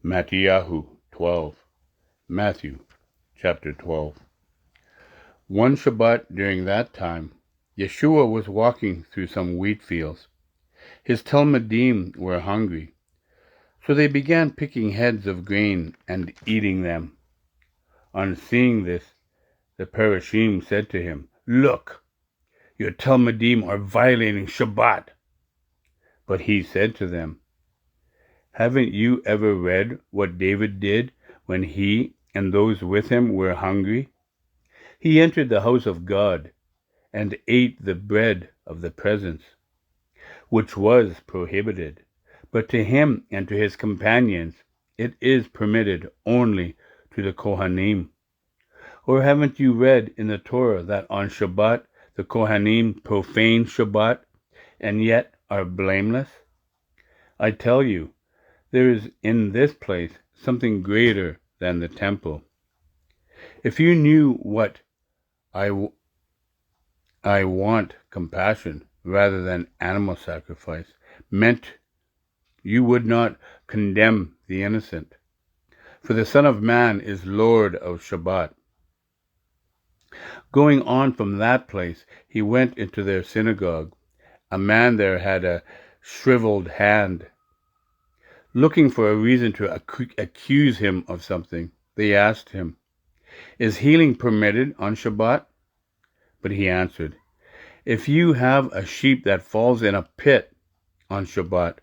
Matthew 12. Matthew chapter 12. One Shabbat during that time, Yeshua was walking through some wheat fields. His Talmidim were hungry, so they began picking heads of grain and eating them. On seeing this, the Parashim said to him, "Look, your Talmidim are violating Shabbat." But he said to them, "Haven't you ever read what David did when he and those with him were hungry? He entered the house of God and ate the bread of the presence, which was prohibited, but to him and to his companions it is permitted only to the Kohanim. Or haven't you read in the Torah that on Shabbat the Kohanim profane Shabbat and yet are blameless? I tell you, there is in this place something greater than the temple. If you knew what I want compassion rather than animal sacrifice meant, you would not condemn the innocent. For the Son of Man is Lord of Shabbat." Going on from that place, he went into their synagogue. A man there had a shriveled hand. Looking for a reason to accuse him of something, they asked him, "Is healing permitted on Shabbat?" But he answered, "If you have a sheep that falls in a pit on Shabbat,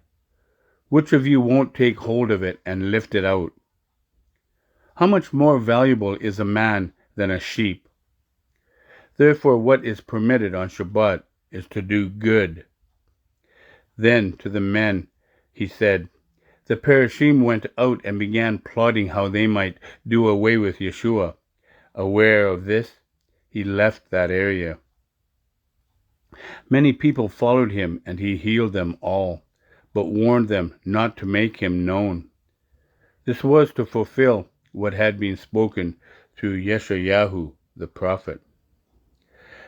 which of you won't take hold of it and lift it out? How much more valuable is a man than a sheep? Therefore what is permitted on Shabbat is to do good." Then to the men he said, "The Parashim went out and began plotting how they might do away with Yeshua. Aware of this, he left that area. Many people followed him, and he healed them all, but warned them not to make him known. This was to fulfill what had been spoken through Yeshayahu the prophet.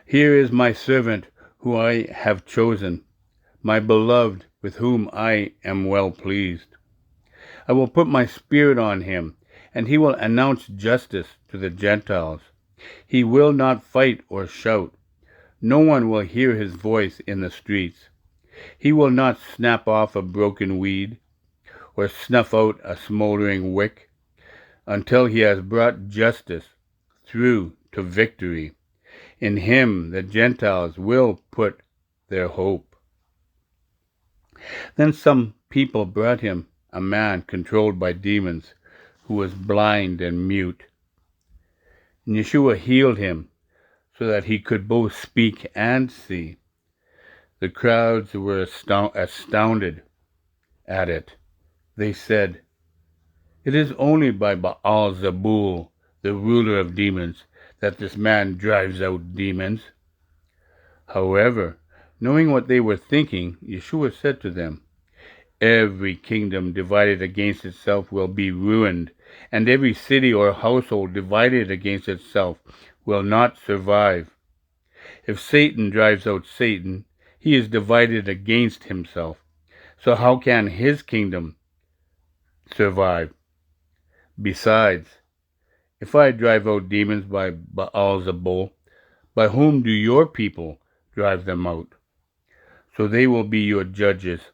"Here is my servant who I have chosen, my beloved with whom I am well pleased. I will put my spirit on him, and he will announce justice to the Gentiles. He will not fight or shout. No one will hear his voice in the streets. He will not snap off a broken weed or snuff out a smoldering wick until he has brought justice through to victory. In him the Gentiles will put their hope." Then some people brought him a man controlled by demons, who was blind and mute. And Yeshua healed him, so that he could both speak and see. The crowds were astounded at it. They said, "It is only by Baal-Zebul, the ruler of demons, that this man drives out demons." However, knowing what they were thinking, Yeshua said to them, "Every kingdom divided against itself will be ruined, and every city or household divided against itself will not survive. If Satan drives out Satan, he is divided against himself. So how can his kingdom survive? Besides, if I drive out demons by Baal-Zebul, by whom do your people drive them out? So they will be your judges.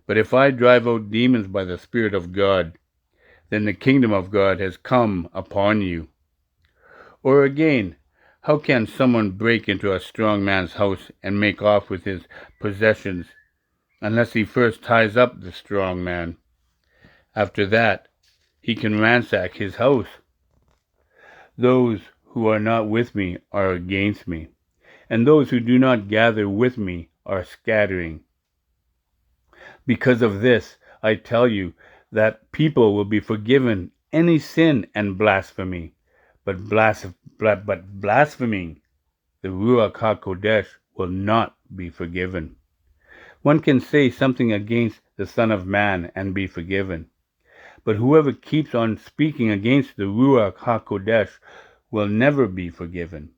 But if I drive out demons by the Spirit of God, then the kingdom of God has come upon you. Or again, how can someone break into a strong man's house and make off with his possessions, unless he first ties up the strong man? After that, he can ransack his house. Those who are not with me are against me, and those who do not gather with me are scattering. Because of this, I tell you that people will be forgiven any sin and blasphemy, but blaspheming the Ruach HaKodesh will not be forgiven. One can say something against the Son of Man and be forgiven, but whoever keeps on speaking against the Ruach HaKodesh will never be forgiven,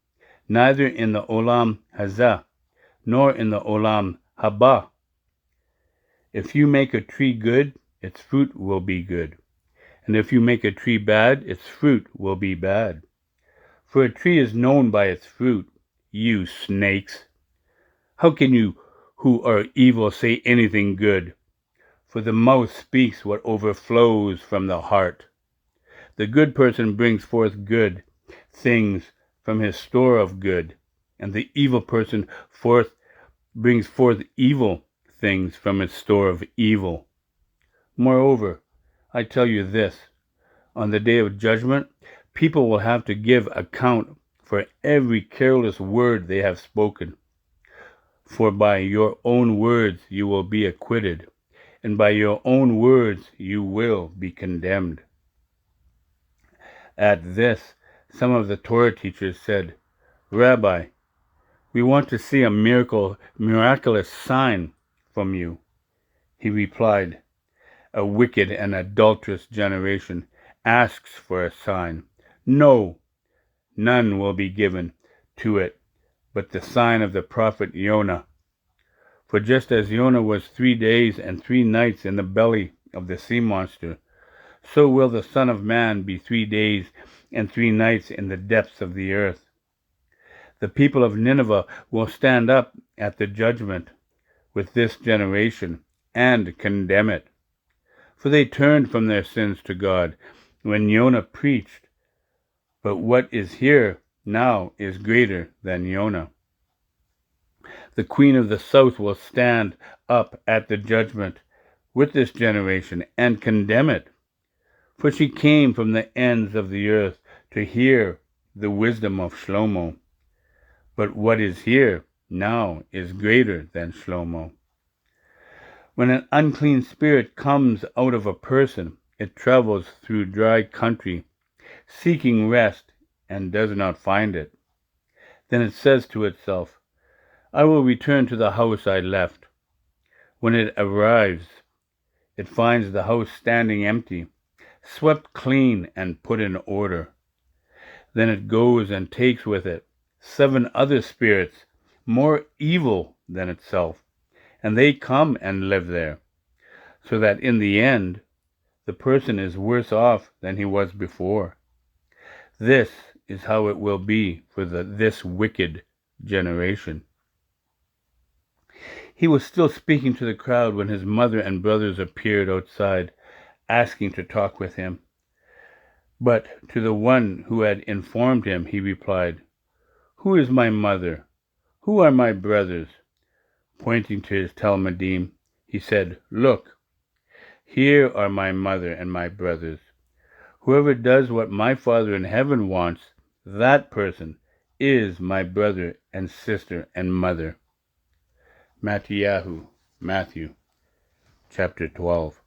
neither in the Olam Hazeh, nor in the Olam Haba. If you make a tree good, its fruit will be good, And if you make a tree bad, its fruit will be bad. For a tree is known by its fruit, you snakes. How can you who are evil say anything good? For the mouth speaks what overflows from the heart. The good person brings forth good things from his store of good, and the evil person brings forth evil things from his store of evil. Moreover, I tell you this, on the day of judgment, people will have to give account for every careless word they have spoken. For by your own words you will be acquitted, and by your own words you will be condemned. At this, some of the Torah teachers said, Rabbi, we want to see a miraculous sign from you. He replied, a wicked and adulterous generation asks for a sign. No, none will be given to it but the sign of the prophet Jonah. For just as Jonah was 3 days and 3 nights in the belly of the sea monster, so will the Son of Man be 3 days and 3 nights in the depths of the earth. The people of Nineveh will stand up at the judgment with this generation and condemn it. For they turned from their sins to God when Jonah preached. But what is here now is greater than Jonah. The queen of the south will stand up at the judgment with this generation and condemn it. For she came from the ends of the earth to hear the wisdom of Shlomo. But what is here now is greater than Shlomo. When an unclean spirit comes out of a person, it travels through dry country, seeking rest, and does not find it. Then it says to itself, I will return to the house I left. When it arrives, it finds the house standing empty, swept clean and put in order. Then it goes and takes with it 7 other spirits more evil than itself, and they come and live there, so that in the end, the person is worse off than he was before. This is how it will be for this wicked generation. He was still speaking to the crowd when his mother and brothers appeared outside, asking to talk with him. But to the one who had informed him, he replied, Who is my mother? Who are my brothers? Pointing to his talmidim, he said, Look, here are my mother and my brothers. Whoever does what my Father in heaven wants, that person is my brother and sister and mother. Matthew, chapter 12.